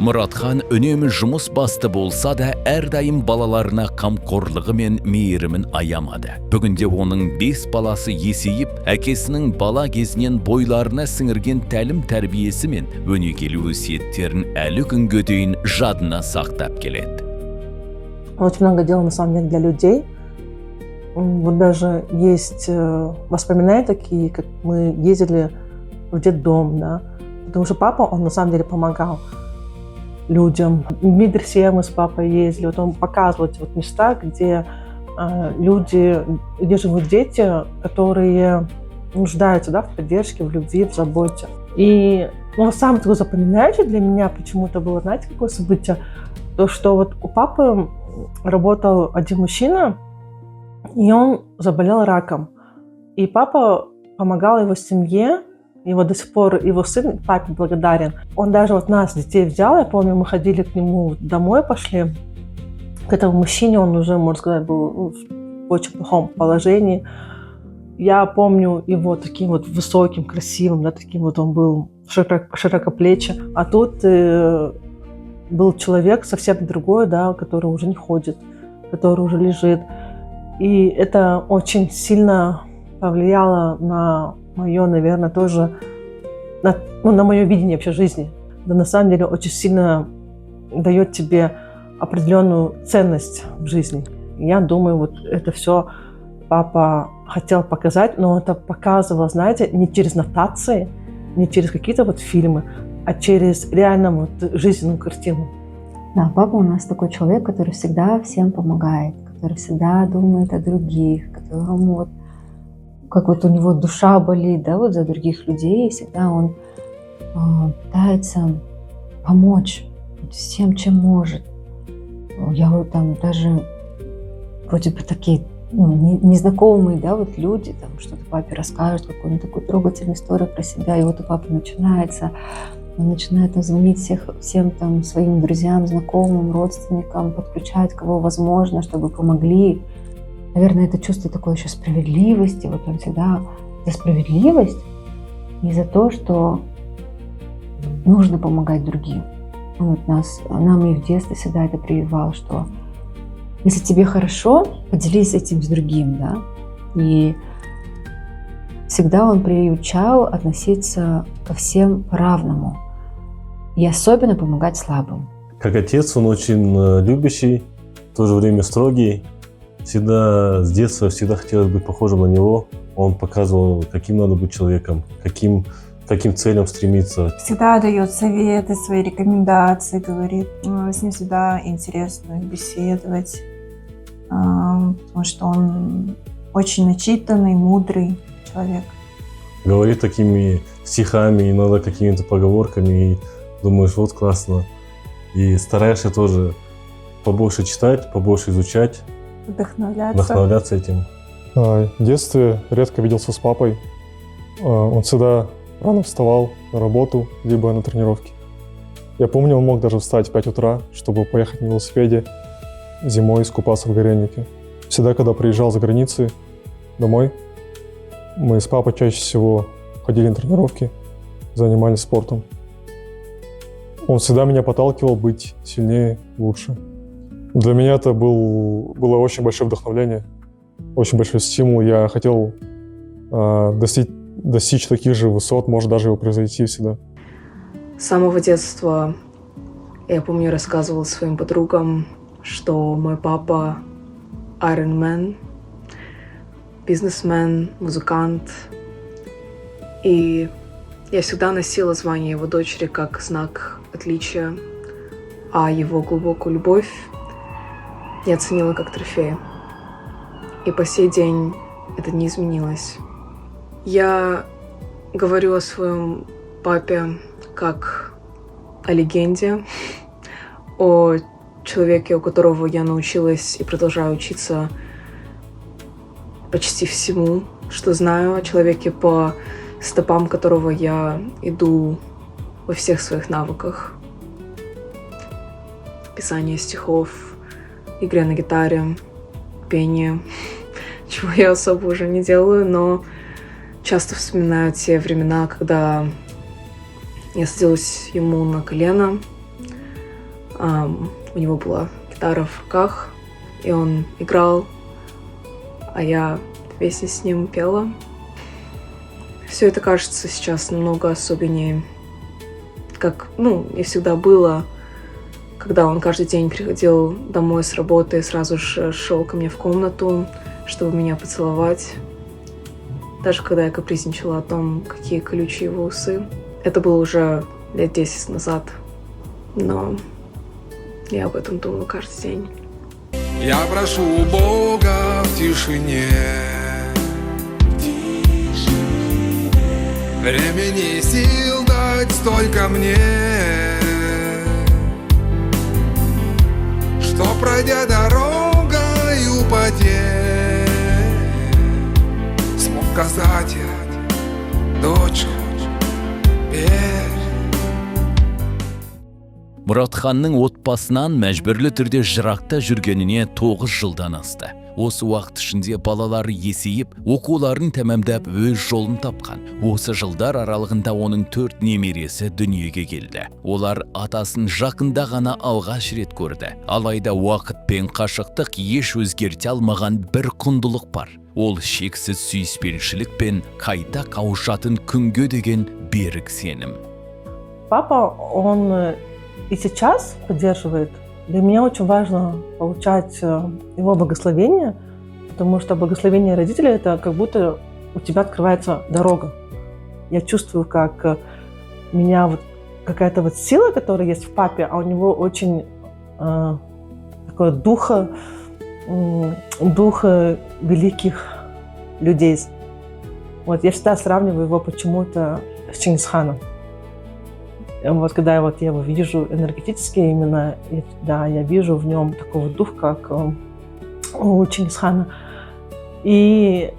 Muratхан önemi жұмыс басты болса да, әрдайым балаларына қамқорлығы мен мейірімін аямады. Бүгінде оның 5 баласы есейіп, әкесінің бала кезінен бойларына сіңірген тәлім тәрбиесі мен өнегелі өсиеттерін әлі күнге дейін жадына сақтап келеді. Очень много дел на самом деле для людей. Вот даже есть воспоминания такие, как мы ездили в детдом, да, потому что папа, он на самом деле помогал людям. В медресе мы с папой ездили, вот он показывал эти вот места, где люди, где живут дети, которые нуждаются, да, в поддержке, в любви, в заботе. И самое такое запоминающее для меня почему-то было, знаете, какое событие? То, что вот у папы работал один мужчина, и он заболел раком. И папа помогал его семье, его до сих пор, его сын папе благодарен. Он даже вот нас, детей, взял, я помню, мы ходили к нему домой, пошли. К этому мужчине он уже, можно сказать, был в очень плохом положении. Я помню его таким вот высоким, красивым, да, таким вот он был широкоплечий. А тут был человек совсем другой, да, который уже не ходит, который уже лежит. И это очень сильно повлияло на мое, наверное, тоже, на мое видение вообще жизни. Да, на самом деле очень сильно дает тебе определенную ценность в жизни. Я думаю, вот это все папа хотел показать, но это показывал, знаете, не через нотации, не через какие-то вот фильмы, а через реально вот жизненную картину. Да, папа у нас такой человек, который всегда всем помогает, который всегда думает о других, которому вот, как вот у него душа болит, да, вот за других людей, и всегда он пытается помочь всем, чем может. Я вот там даже вроде бы такие незнакомые, да, вот люди там что-то папе расскажут, какую-нибудь такую трогательную историю про себя, и вот у папы начинается, он начинает там звонить всем там своим друзьям, знакомым, родственникам, подключать кого возможно, чтобы помогли. Наверное, это чувство такой еще справедливости, вот он всегда за справедливость и за то, что нужно помогать другим. Вот нам и в детстве всегда это прививал, что если тебе хорошо, поделись этим с другим, да. И всегда он приучал относиться ко всем по-равному и особенно помогать слабым. Как отец он очень любящий, в то же время строгий. Всегда с детства хотелось быть похожим на него. Он показывал, каким надо быть человеком, каким целям стремиться. Всегда дает советы, свои рекомендации, говорит. С ним всегда интересно беседовать, потому что он очень начитанный, мудрый человек. Говорит такими стихами, иногда какими-то поговорками, и думаешь, вот классно. И стараешься тоже побольше читать, побольше изучать. Вдохновляться этим. В детстве редко виделся с папой. Он всегда рано вставал на работу, либо на тренировки. Я помню, он мог даже встать в 5 утра, чтобы поехать на велосипеде зимой искупаться в Гореннике. Всегда, когда приезжал за границей домой, мы с папой чаще всего ходили на тренировки, занимались спортом. Он всегда меня подталкивал быть сильнее, лучше. Для меня это было очень большое вдохновление, очень большой стимул. Я хотел достичь таких же высот, может даже его превзойти всегда. С самого детства, я помню, рассказывала своим подругам, что мой папа Iron Man, бизнесмен, музыкант. И я всегда носила звание его дочери как знак отличия, а его глубокую любовь я оценила как трофей. И по сей день это не изменилось. Я говорю о своем папе как о легенде, о человеке, у которого я научилась и продолжаю учиться почти всему, что знаю, о человеке, по стопам которого я иду во всех своих навыках. Писание стихов, игре на гитаре, пение, чего я особо уже не делаю, но часто вспоминаю те времена, когда я садилась ему на колено, У него была гитара в руках, и он играл, а я вместе с ним пела. Все это кажется сейчас намного особеннее, как, и всегда было, когда он каждый день приходил домой с работы и сразу же шел ко мне в комнату, чтобы меня поцеловать. Даже когда я капризничала о том, какие колючие его усы. Это было уже лет 10 назад, но я об этом думаю каждый день. Я прошу у Бога в тишине, времени и сил дать столько мне, что, пройдя дорогою потерь, смог сказать я: дочка, верь. Мұратханның отбасынан мәжбүрлі түрде жырақта жүргеніне 9 жылдан асты. Осы уақыт ішінде балалары есейіп, оқуларын тәмамдап өз жолын тапқан. Осы жылдар аралығында оның 4 немересі дүниеге келді. Олар атасын жақында ғана алғаш рет көрді. Алайда уақыт пен қашықтық еш өзгерте алмаған бір құндылық бар. Ол шексіз сүйіспеншілік пен қайта қауышатын күнге деген берік сенім. Папа, он и сейчас поддерживает. Для меня очень важно получать его благословение, потому что благословение родителей – это как будто у тебя открывается дорога. Я чувствую, как меня вот какая-то вот сила, которая есть в папе, а у него очень такое духа великих людей. Вот я всегда сравниваю его почему-то с Чингисханом. Вот когда я его вижу энергетически именно, да, я вижу в нем такого духа, как у Чингисхана. И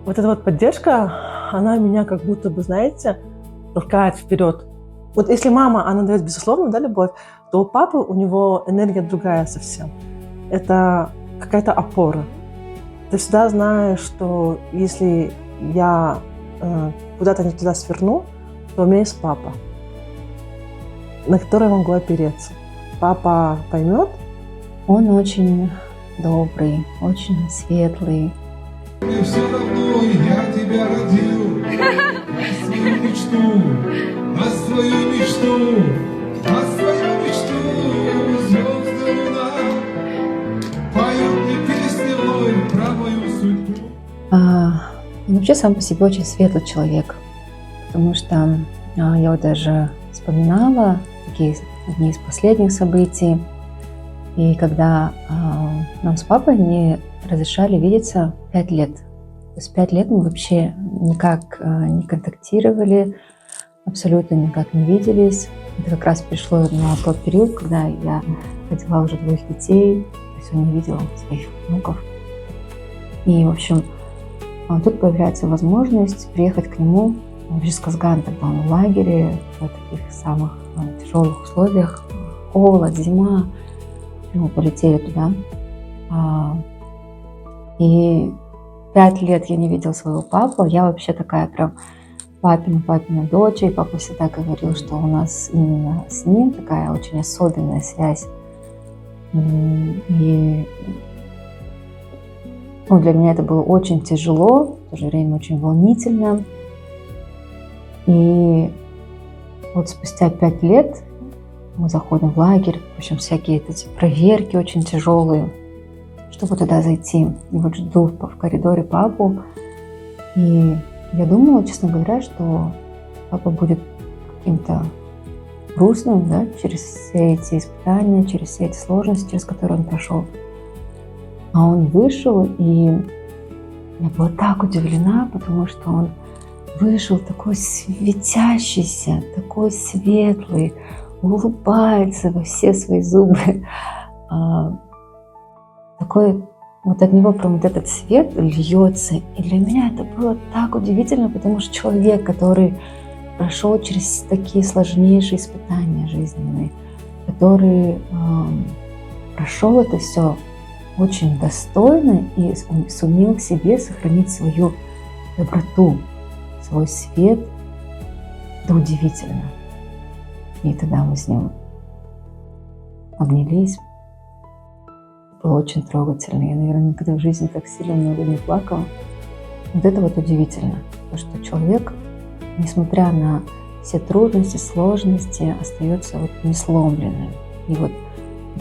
вот эта вот поддержка, она меня как будто бы, знаете, толкает вперед. Вот если мама, она дает безусловно, да, любовь, то у папы, у него энергия другая совсем. Это какая-то опора. Ты всегда знаешь, что если я куда-то не туда сверну, то у меня есть папа, на который я могу опереться. Папа поймет. Он очень добрый, очень светлый. Мне все равно, я тебя родил, на свою мечту, на свою мечту, на свою мечту. Звезды, луна поют мне песни вновь про мою судьбу. Он вообще сам по себе очень светлый человек, потому что я вот даже вспоминала такие одни из последних событий, и когда нам с папой не разрешали видеться 5 лет. То есть 5 лет мы вообще никак не контактировали, абсолютно никак не виделись. Это как раз пришло на тот период, когда я родила уже 2 детей, то есть он не видел своих внуков. И, в общем, тут появляется возможность приехать к нему в Жезказган, тогда он в лагере, в таких самых тяжелых условиях, холод, зима. Мы полетели туда. И 5 лет я не видела своего папу. Я вообще такая прям папина дочь. И папа всегда говорил, что у нас именно с ним такая очень особенная связь. И для меня это было очень тяжело, в то же время очень волнительно. И вот спустя 5 лет мы заходим в лагерь, в общем, всякие эти проверки очень тяжелые, чтобы туда зайти. И вот жду в коридоре папу. И я думала, честно говоря, что папа будет каким-то грустным, да, через все эти испытания, через все эти сложности, через которые он прошел. А он вышел, и я была так удивлена, потому что он вышел такой светящийся, такой светлый, улыбается во все свои зубы. Такой вот от него прям вот этот свет льется. И для меня это было так удивительно, потому что человек, который прошел через такие сложнейшие испытания жизненные, который прошел это все очень достойно и сумел в себе сохранить свою доброту, свой свет, это удивительно. И тогда мы с ним обнялись. Было очень трогательно. Я, наверное, никогда в жизни так сильно много не плакала. Вот это вот удивительно, то, что человек, несмотря на все трудности, сложности, остается вот несломленным. И вот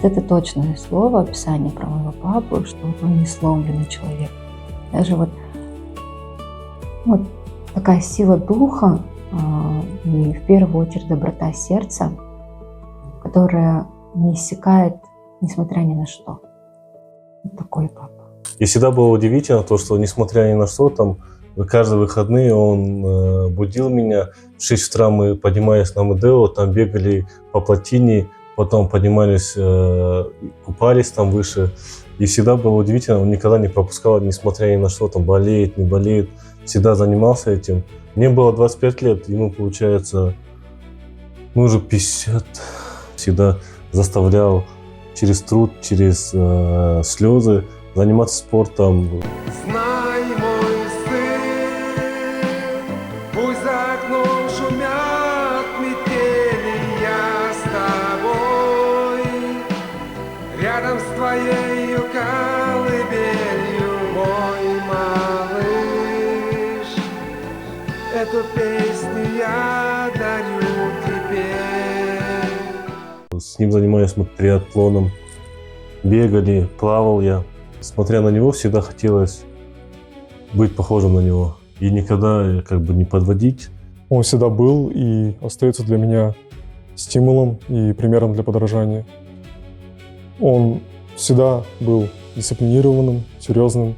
это точное слово, описание про моего папу, что вот он несломленный человек. Даже вот такая сила духа и в первую очередь доброта сердца, которая не иссякает, несмотря ни на что. Вот такой папа. И всегда было удивительно то, что несмотря ни на что, там каждые выходные он будил меня. В 6 утра мы поднимались на Медео, там бегали по плотине, потом поднимались, купались там выше. И всегда было удивительно, он никогда не пропускал, несмотря ни на что, там болеет, не болеет. Всегда занимался этим. Мне было 25 лет, ему, получается, уже 50. Всегда заставлял через труд, через слезы заниматься спортом. Знай, мой сын, пусть за окном шумят метели, я с тобой, рядом с твоей колыбелью, мой малыш. Эту песню я дарю тебе. С ним занимались мы триатлоном, бегали, плавал я. Смотря на него, всегда хотелось быть похожим на него и никогда как бы не подводить. Он всегда был и остается для меня стимулом и примером для подражания. Он всегда был дисциплинированным, серьезным,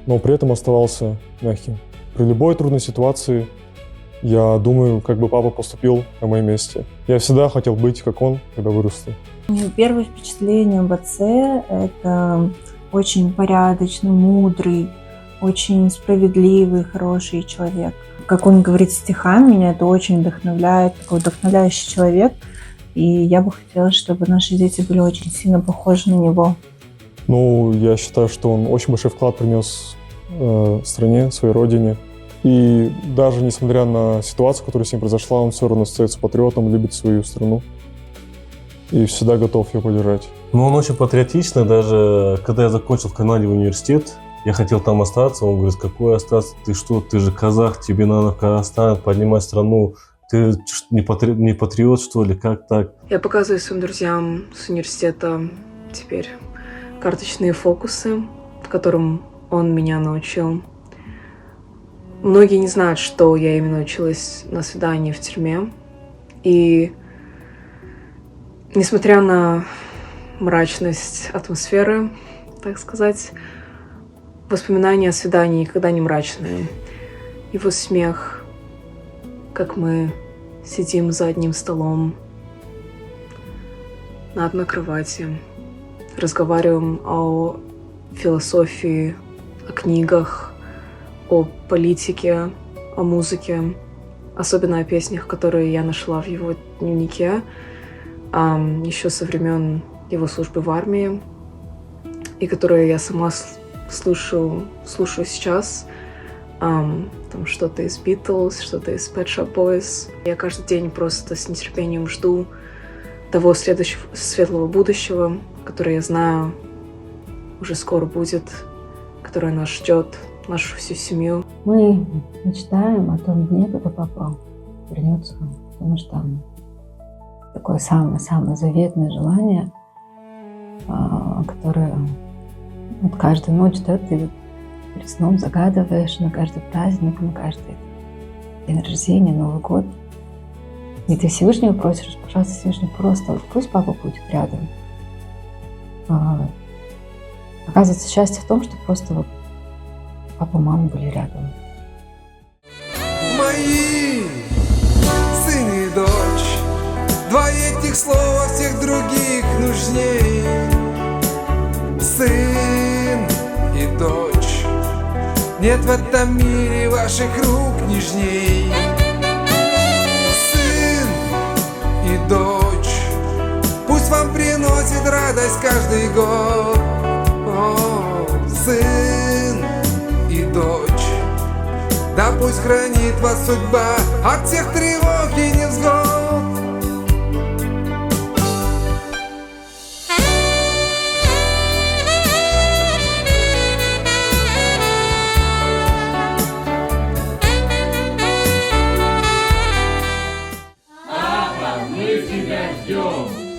но при этом оставался мягким. При любой трудной ситуации я думаю, как бы папа поступил на моем месте. Я всегда хотел быть, как он, когда вырасту. Первое впечатление об отце – это очень порядочный, мудрый, очень справедливый, хороший человек. Как он говорит стихами, меня это очень вдохновляет, такой вдохновляющий человек. И я бы хотела, чтобы наши дети были очень сильно похожи на него. Я считаю, что он очень большой вклад принес стране, своей родине. И даже несмотря на ситуацию, которая с ним произошла, он все равно остается патриотом, любит свою страну и всегда готов ее поддержать. Он очень патриотичный. Даже когда я закончил в Канаде университет, я хотел там остаться. Он говорит: какой остаться? Ты что? Ты же казах, тебе надо в Казахстан поднимать страну. Ты не патриот, что ли? Как так? Я показываю своим друзьям с университета теперь карточные фокусы, которым он меня научил. Многие не знают, что я именно училась на свидании в тюрьме. И несмотря на мрачность атмосферы, так сказать, воспоминания о свидании никогда не мрачные. Его смех, как мы сидим за одним столом на одной кровати, разговариваем о философии, о книгах, о политике, о музыке, особенно о песнях, которые я нашла в его дневнике, еще со времен его службы в армии, и которые я сама слушаю сейчас. Там что-то из Beatles, что-то из Pet Shop Boys. Я каждый день просто с нетерпением жду того следующего светлого будущего, которое я знаю уже скоро будет, которое нас ждет, нашу всю семью. Мы мечтаем о том дне, когда папа вернется, потому что такое самое-самое заветное желание, которое каждую ночь, ты перед сном загадываешь на каждый праздник, на каждый день рождения, Новый год. И ты Всевышнего просишь: пожалуйста, Всевышний, просто пусть папа будет рядом. Оказывается, счастье в том, что просто папа и мама были рядом. Мои сын и дочь, два этих слова всех других нужней. Сын и дочь, нет в этом мире ваших рук нежней. Сын и дочь, пусть вам приносит радость каждый год. О, сын и дочь, да пусть хранит вас судьба от всех тревог и невзгод. тебя ждем.